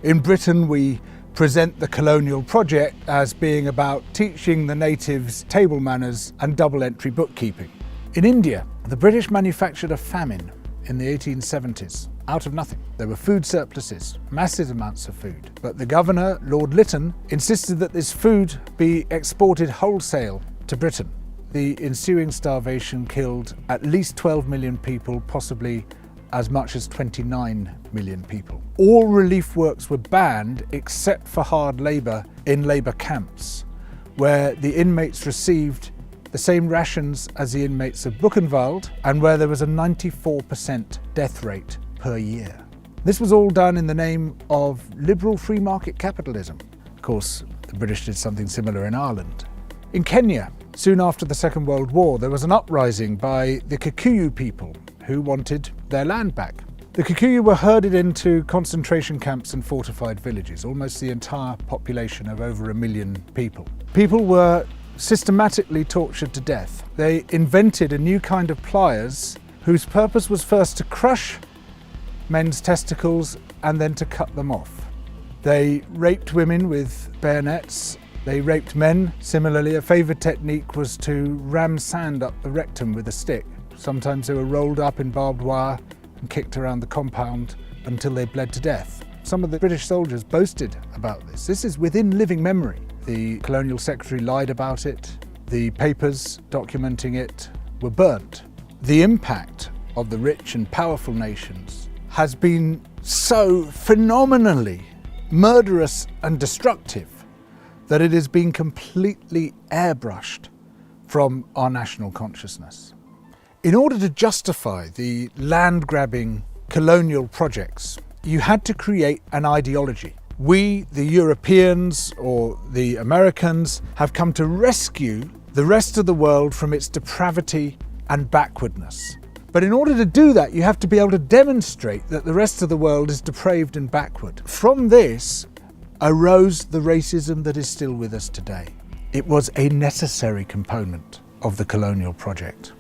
In Britain, we present the colonial project as being about teaching the natives table manners and double-entry bookkeeping. In India, the British manufactured a famine in the 1870s, out of nothing. There were food surpluses, massive amounts of food, but the governor, Lord Lytton, insisted that this food be exported wholesale to Britain. The ensuing starvation killed at least 12 million people, possibly as much as 29 million people. All relief works were banned except for hard labour in labour camps, where the inmates received the same rations as the inmates of Buchenwald, and where there was a 94% death rate per year. This was all done in the name of liberal free market capitalism. Of course, the British did something similar in Ireland. In Kenya, soon after the Second World War, there was an uprising by the Kikuyu people who wanted their land back. The Kikuyu were herded into concentration camps and fortified villages, almost the entire population of over 1 million people. People were systematically tortured to death. They invented a new kind of pliers whose purpose was first to crush men's testicles and then to cut them off. They raped women with bayonets. They raped men. Similarly, a favoured technique was to ram sand up the rectum with a stick. Sometimes they were rolled up in barbed wire and kicked around the compound until they bled to death. Some of the British soldiers boasted about this. This is within living memory. The colonial secretary lied about it. The papers documenting it were burnt. The impact of the rich and powerful nations has been so phenomenally murderous and destructive that it has been completely airbrushed from our national consciousness. In order to justify the land-grabbing colonial projects, you had to create an ideology. We, the Europeans or the Americans, have come to rescue the rest of the world from its depravity and backwardness. But in order to do that, you have to be able to demonstrate that the rest of the world is depraved and backward. From this arose the racism that is still with us today. It was a necessary component of the colonial project.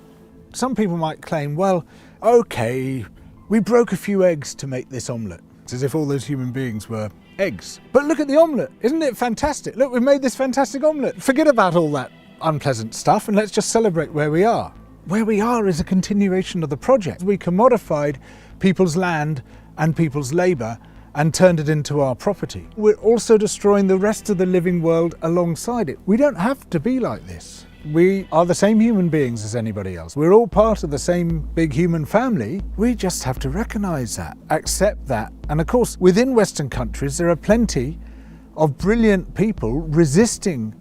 Some people might claim, well, okay, we broke a few eggs to make this omelette. It's as if all those human beings were eggs. But look at the omelette, isn't it fantastic? Look, we've made this fantastic omelette. Forget about all that unpleasant stuff and let's just celebrate where we are. Where we are is a continuation of the project. We commodified people's land and people's labour and turned it into our property. We're also destroying the rest of the living world alongside it. We don't have to be like this. We are the same human beings as anybody else. We're all part of the same big human family. We just have to recognise that, accept that. And of course, within Western countries, there are plenty of brilliant people resisting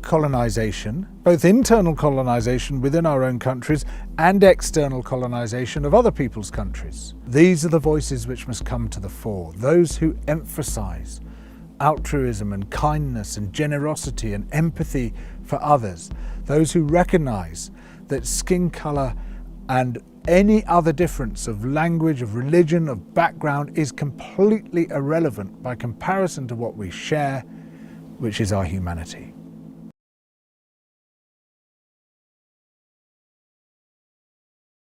colonisation, both internal colonisation within our own countries and external colonisation of other people's countries. These are the voices which must come to the fore, those who emphasise altruism and kindness and generosity and empathy for others, those who recognise that skin colour and any other difference of language, of religion, of background is completely irrelevant by comparison to what we share, which is our humanity.